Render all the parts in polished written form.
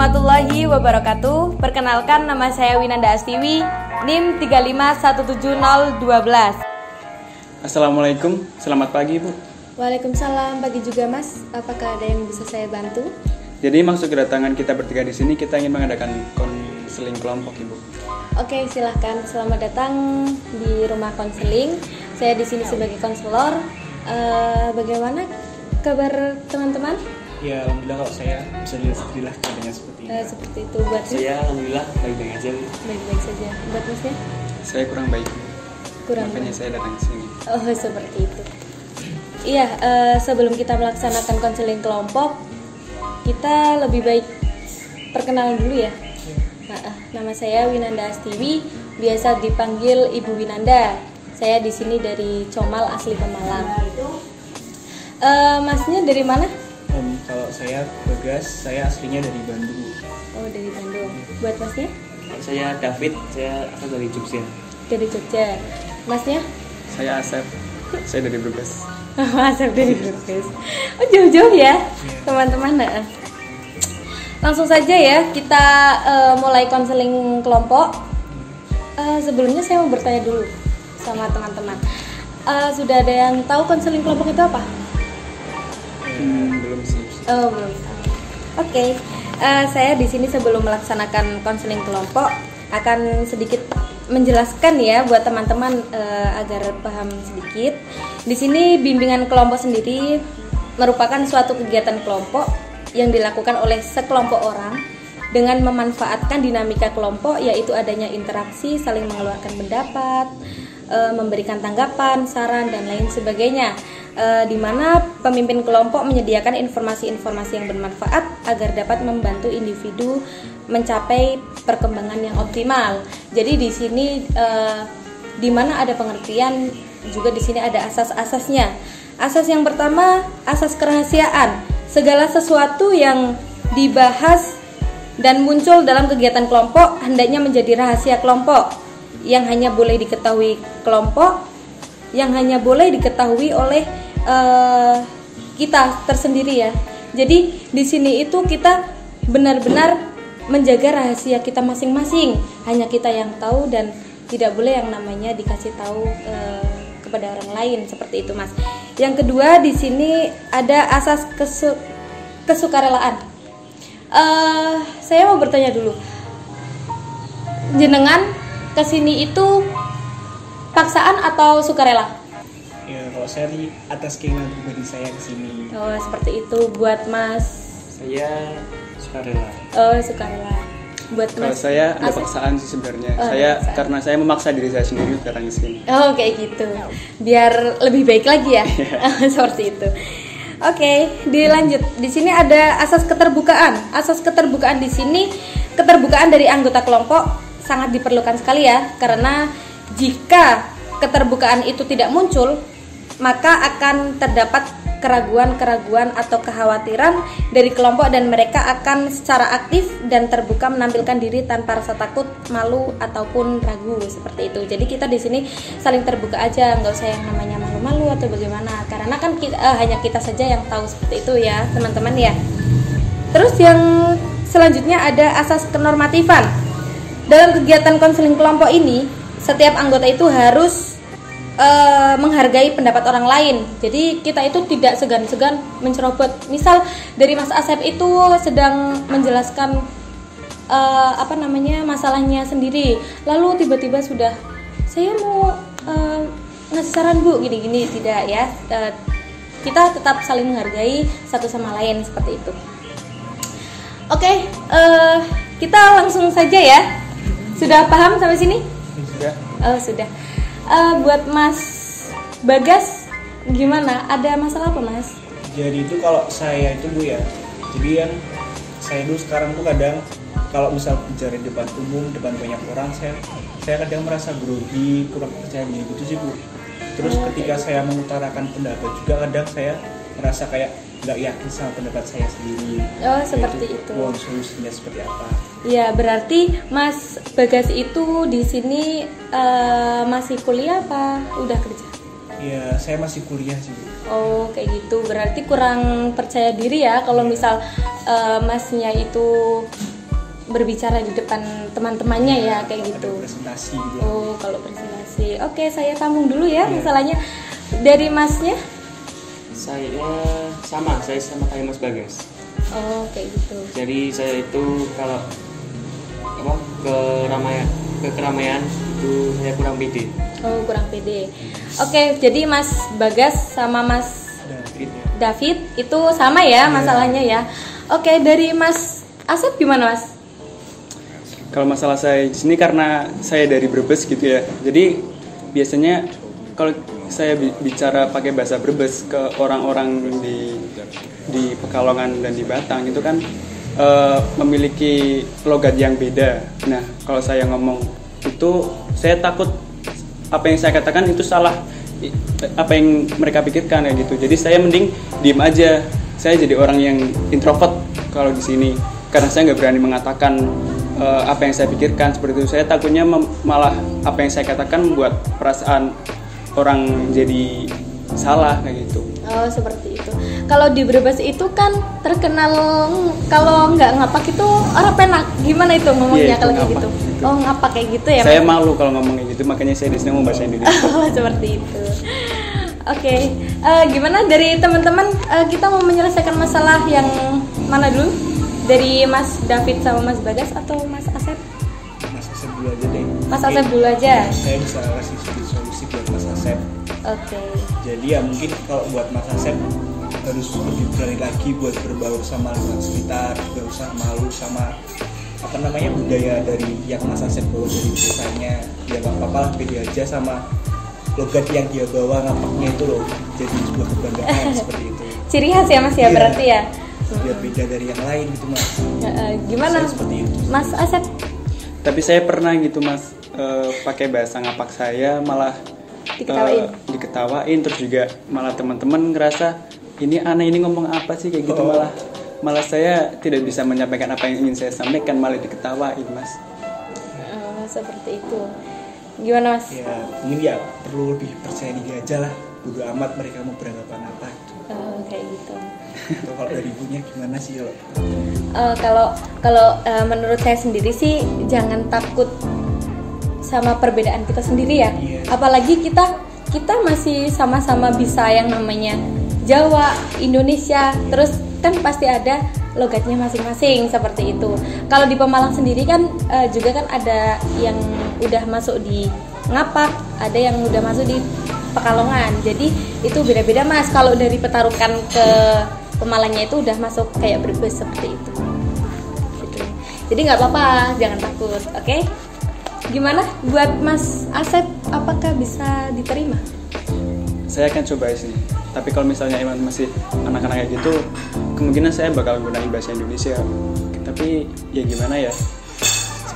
warahmatullahi wabarakatuh. Perkenalkan, nama saya Winanda Astiwi, NIM 3517012. Assalamualaikum, selamat pagi Bu. Waalaikumsalam, pagi juga Mas. Apakah ada yang bisa saya bantu? Jadi maksud kedatangan kita bertiga di sini, kita ingin mengadakan konseling kelompok Ibu. Oke, silahkan. Selamat datang di rumah konseling. Saya di sini sebagai konselor. Bagaimana kabar teman-teman? Ya, alhamdulillah kalau saya bisa dilihat keadaannya seperti ini. Seperti itu buat Saya alhamdulillah baik-baik aja. Baik-baik saja. Buat Masnya? Saya kurang baik Bu. Makanya saya datang ke sini. Oh, seperti itu. Iya, sebelum kita melaksanakan konseling kelompok, kita lebih baik perkenalan dulu ya. Nama saya Winanda Astiwi, biasa dipanggil Ibu Winanda. Saya di sini dari Comal, asli Pemalang. Masnya dari mana? Kalau saya Bagas, saya aslinya dari Bandung. Oh, dari Bandung. Buat Masnya? Saya David, saya asal dari Jogja. Dari Jogja. Masnya? Saya Asep, saya dari Brebes. Asep dari Brebes. Oh, jauh-jauh ya, teman-teman. Langsung saja ya, kita mulai konseling kelompok. Sebelumnya saya mau bertanya dulu sama teman-teman. Sudah ada yang tahu konseling kelompok itu apa? Belum sih. Oh, belum. Oke. Saya di sini sebelum melaksanakan konseling kelompok akan sedikit menjelaskan ya buat teman-teman agar paham sedikit. Di sini bimbingan kelompok sendiri merupakan suatu kegiatan kelompok yang dilakukan oleh sekelompok orang dengan memanfaatkan dinamika kelompok, yaitu adanya interaksi, saling mengeluarkan pendapat, memberikan tanggapan, saran dan lain sebagainya. Di mana pemimpin kelompok menyediakan informasi-informasi yang bermanfaat agar dapat membantu individu mencapai perkembangan yang optimal. Jadi di sini di mana ada pengertian, juga di sini ada asas-asasnya. Asas yang pertama, asas kerahasiaan. Segala sesuatu yang dibahas dan muncul dalam kegiatan kelompok hendaknya menjadi rahasia kelompok yang hanya boleh diketahui kelompok, yang hanya boleh diketahui oleh kita tersendiri ya. Jadi di sini itu kita benar-benar menjaga rahasia kita masing-masing, hanya kita yang tahu dan tidak boleh yang namanya dikasih tahu kepada orang lain, seperti itu Mas. Yang kedua di sini ada asas kesukarelaan. Saya mau bertanya dulu, jenengan kesini itu paksaan atau sukarela? Ya, kalau saya di atas keinginan pribadi saya ke sini. Oh, seperti itu. Buat Mas? Saya sukarela. Oh, sukarela. Buat Kalau Mas? saya ada paksaan sih sebenarnya. Karena saya memaksa diri saya sendiri datang ke sini. Oh, kayak gitu. Biar lebih baik lagi ya. Seperti itu. Oke, dilanjut. Di sini ada asas keterbukaan. Asas keterbukaan di sini, keterbukaan dari anggota kelompok sangat diperlukan sekali ya, karena jika keterbukaan itu tidak muncul, maka akan terdapat keraguan-keraguan atau kekhawatiran dari kelompok dan mereka akan secara aktif dan terbuka menampilkan diri tanpa rasa takut, malu ataupun ragu, seperti itu. Jadi kita di sini saling terbuka aja, nggak usah yang namanya malu-malu atau bagaimana, karena kan hanya kita saja yang tahu, seperti itu ya teman-teman ya. Terus yang selanjutnya ada asas kenormatifan. Dalam kegiatan konseling kelompok ini, setiap anggota itu harus menghargai pendapat orang lain. Jadi kita itu tidak segan-segan mencerobot. Misal dari Mas Asep itu sedang menjelaskan masalahnya sendiri, lalu tiba-tiba sudah saya mau ngasih saran Bu, gini-gini, tidak ya. Kita tetap saling menghargai satu sama lain, seperti itu. Oke, kita langsung saja ya. Sudah paham sampai sini? Sudah. Oh, sudah. Buat Mas Bagas gimana? Ada masalah apa Mas? Jadi itu kalau saya itu Bu ya. Jadi yang saya dulu sekarang tuh kadang kalau misal bicara di depan umum, depan banyak orang, saya kadang merasa grogi, kurang percaya diri gitu sih Bu. Terus ketika saya mengutarakan pendapat juga kadang saya merasa kayak nggak yakin sama pendapat saya sendiri. Oh, seperti itu. Solusinya seperti apa? Ya, berarti Mas Bagas itu di sini masih kuliah apa udah kerja? Ya, saya masih kuliah sih Bu. Oh, kayak gitu. Berarti kurang percaya diri ya kalau misal Masnya itu berbicara di depan teman-temannya ya kayak Ada gitu. presentasi gitu. Oh, kalau presentasi. Oke, saya sambung dulu ya Iya. masalahnya. Dari Masnya? Saya sama kayak Mas Bagas. Oh, kayak gitu. Jadi saya itu kalau apa ke keramaian itu saya kurang pede. Oh, kurang pede. Oke, jadi Mas Bagas sama Mas David ya. David itu sama ya masalahnya ya. Oke, dari Mas Asep gimana Mas? Kalau masalah saya di sini karena saya dari Brebes gitu ya. Jadi biasanya kalau saya bicara pakai bahasa Brebes ke orang-orang di Pekalongan dan di Batang itu kan memiliki logat yang beda. Nah, kalau saya ngomong itu saya takut apa yang saya katakan itu salah apa yang mereka pikirkan kayak gitu. Jadi saya mending diem aja. Saya jadi orang yang introvert kalau di sini karena saya nggak berani mengatakan apa yang saya pikirkan seperti itu. Saya takutnya malah apa yang saya katakan membuat perasaan orang jadi salah kayak gitu. Oh, seperti itu. Kalau di Brebes itu kan terkenal kalau nggak ngapak itu orang penak. Gimana itu ngomongnya Iya, itu kalau kayak ngapak gitu? gitu. Oh, ngapak kayak gitu ya, Saya Mas? malu kalau ngomong kayak gitu, makanya saya di sini ngomong bahasa Indonesia. Oh, seperti itu. Oke, gimana dari teman-teman? Kita mau menyelesaikan masalah yang mana dulu? Dari Mas David sama Mas Bagas atau Mas Asep? Mas Asep dulu aja deh. Mas Asep dulu aja. Saya bisa kasih solusi buat Mas Asep. Oke. Jadi ya mungkin kalau buat Mas Asep harus lebih berani lagi buat berbaur sama lingkungan sekitar, gak usah malu sama apa namanya budaya dari yang Mas Asep bawa dari desanya. Ya gak apa-apa lah, pede aja sama logat yang dia bawa ngapaknya itu loh, jadi sebuah kebanggaan seperti itu. Ciri khas ya Mas ya, Iya. berarti ya. Biar beda dari yang lain gitu Mas. Gimana Saya seperti itu. Mas Asep? Tapi saya pernah gitu Mas pakai bahasa ngapak saya malah diketawain terus juga malah teman-teman ngerasa ini aneh, ini ngomong apa sih kayak gitu. Malah saya tidak bisa menyampaikan apa yang ingin saya sampaikan, malah diketawain Mas. Seperti itu. Gimana Mas? Ya mungkin ya perlu lebih percaya diri aja lah, bodo amat mereka mau beranggapan apa gitu. Kayak gitu. Atau kalau dari ibunya gimana sih kalau Kalau menurut saya sendiri sih jangan takut sama perbedaan kita sendiri ya. Iya. Apalagi kita masih sama-sama bisa yang namanya Jawa, Indonesia, terus kan pasti ada logatnya masing-masing seperti itu. Kalau di Pemalang sendiri kan juga kan ada yang udah masuk di Ngapak, ada yang udah masuk di Pekalongan. Jadi itu beda-beda Mas. Kalau dari Petarukan ke Pemalangnya itu udah masuk kayak Brebes seperti itu. Gitu. Jadi nggak apa-apa, jangan takut, oke? Gimana buat Mas Asep? Apakah bisa diterima? Saya akan coba sih. Tapi kalau misalnya emang masih anak-anak kayak gitu, kemungkinan saya bakal gunain bahasa Indonesia. Tapi ya gimana ya?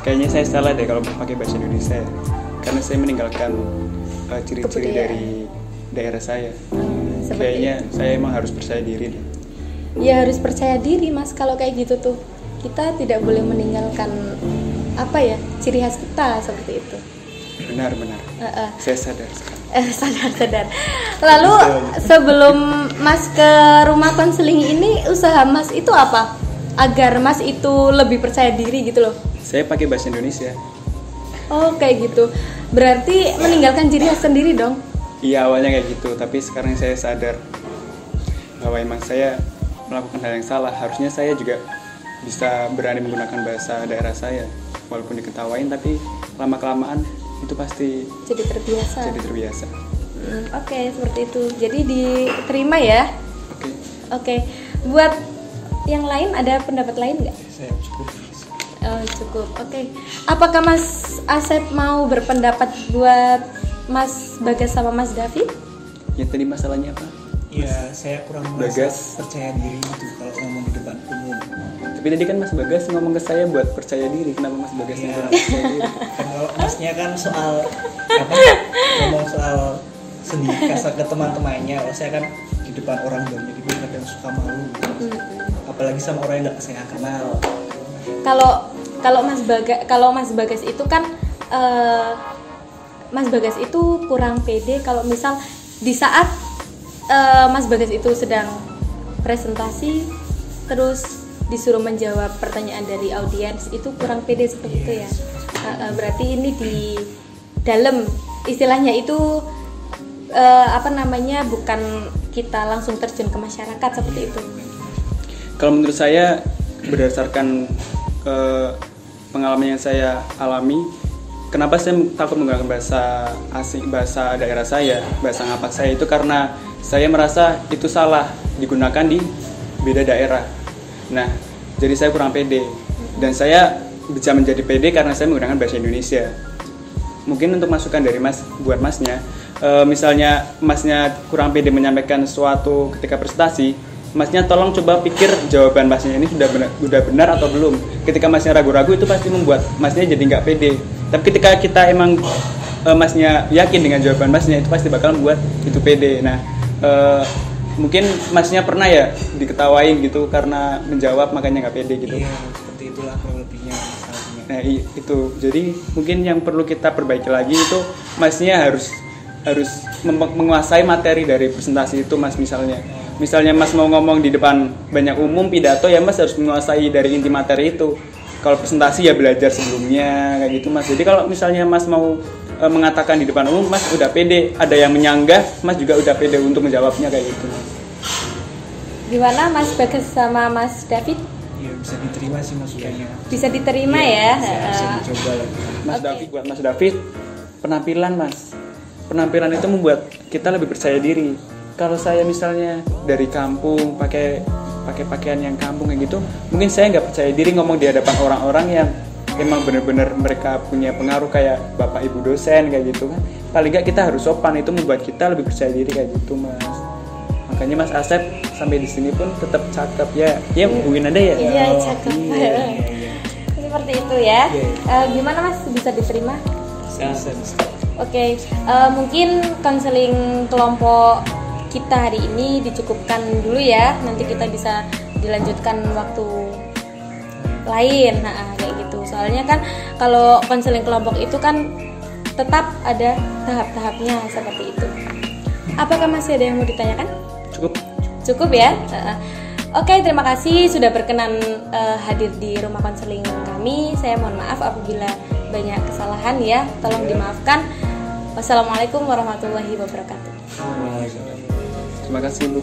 Kayaknya saya salah deh kalau pakai bahasa Indonesia. Karena saya meninggalkan ciri-ciri Kebudayaan. dari daerah saya. Seperti Kayaknya saya emang harus percaya diri deh. Ya harus percaya diri Mas, kalau kayak gitu tuh kita tidak boleh meninggalkan apa ya, ciri khas kita seperti itu. Benar-benar. Saya sadar sekarang. Sadar. Lalu sebelum Mas ke rumah konseling ini, usaha Mas itu apa? Agar Mas itu lebih percaya diri gitu loh. Saya pakai bahasa Indonesia. Oh kayak gitu. Berarti meninggalkan ciri khas sendiri dong. Iya awalnya kayak gitu, tapi sekarang saya sadar bahwa emang saya melakukan hal yang salah. Harusnya saya juga bisa berani menggunakan bahasa daerah saya, walaupun diketawain, tapi lama-kelamaan itu pasti Jadi terbiasa. jadi terbiasa. Oke, seperti itu. Jadi diterima ya. Oke. Oke. Buat yang lain ada pendapat lain nggak? saya cukup. Oh, cukup. Oke. Apakah Mas Asep mau berpendapat buat Mas Bagas sama Mas David? Yang tadi masalahnya apa? Ya saya kurang Bagas. merasa percaya diri gitu kalau ngomong di depan umum. Tapi tadi kan Mas Bagas ngomong ke saya buat percaya diri. Kenapa Mas Bagas Iya. kurang percaya diri? Kan kalau masnya kan soal apa ngomong soal sendiri kasar ke teman-temannya. Kalau saya kan di depan orang banyak itu kadang suka malu gitu. Apalagi sama orang yang nggak saya kenal. Kalau Mas Bagas itu kan Mas Bagas itu kurang pede kalau misal di saat Mas Bagas itu sedang presentasi terus disuruh menjawab pertanyaan dari audiens itu kurang pede seperti itu ya. Berarti ini di dalam istilahnya itu bukan kita langsung terjun ke masyarakat seperti itu. Kalau menurut saya berdasarkan pengalaman yang saya alami, kenapa saya takut menggunakan bahasa asing, bahasa daerah saya, bahasa ngapak saya itu karena saya merasa itu salah digunakan di beda daerah. Nah, jadi saya kurang pede dan saya bisa menjadi pede karena saya menggunakan bahasa Indonesia. Mungkin untuk masukan dari Mas buat Masnya, misalnya Masnya kurang pede menyampaikan sesuatu ketika presentasi, Masnya tolong coba pikir jawaban Masnya ini sudah benar atau belum. Ketika Masnya ragu-ragu itu pasti membuat Masnya jadi nggak pede. Tapi ketika kita emang Masnya yakin dengan jawaban Masnya, itu pasti bakal membuat itu pede. Nah, mungkin Masnya pernah ya diketawain gitu karena menjawab makanya nggak pede gitu. Iya, seperti itulah kurang lebihnya masalahnya. Nah itu, jadi mungkin yang perlu kita perbaiki lagi itu Masnya harus menguasai materi dari presentasi itu, Mas. Misalnya Mas mau ngomong di depan banyak umum pidato, ya Mas harus menguasai dari inti materi itu. Kalau presentasi ya belajar sebelumnya kayak gitu, Mas. Jadi kalau misalnya Mas mau mengatakan di depan umum, Mas udah pede, ada yang menyanggah, Mas juga udah pede untuk menjawabnya kayak gitu. Gimana Mas Bagas sama Mas David? Iya, bisa diterima sih masukannya. Bisa diterima Iya, ya? bisa dicoba lagi. Mas Oke. David, buat Mas David, penampilan itu membuat kita lebih percaya diri. Kalau saya misalnya dari kampung pakai pakaian yang kampung kayak gitu, mungkin saya nggak percaya diri ngomong di hadapan orang-orang yang emang benar-benar mereka punya pengaruh kayak bapak ibu dosen kayak gitu kan. Paling nggak kita harus sopan, itu membuat kita lebih percaya diri kayak gitu, Mas. Makanya Mas Asep sampai di sini pun tetap cakep ya. Ya hubungin Anda ya. Iya, cakep. Iya. Seperti itu ya. Iya. Gimana Mas, bisa diterima? Bisa. Oke, mungkin konseling kelompok kita hari ini dicukupkan dulu ya. Nanti kita bisa dilanjutkan waktu lain. Nah, kayak gitu. Soalnya kan kalau konseling kelompok itu kan tetap ada tahap-tahapnya seperti itu. Apakah masih ada yang mau ditanyakan? Cukup ya. Oke, terima kasih sudah berkenan hadir di rumah konseling kami. Saya mohon maaf apabila banyak kesalahan ya. Tolong dimaafkan. Wassalamualaikum warahmatullahi wabarakatuh. Terima kasih, Bu.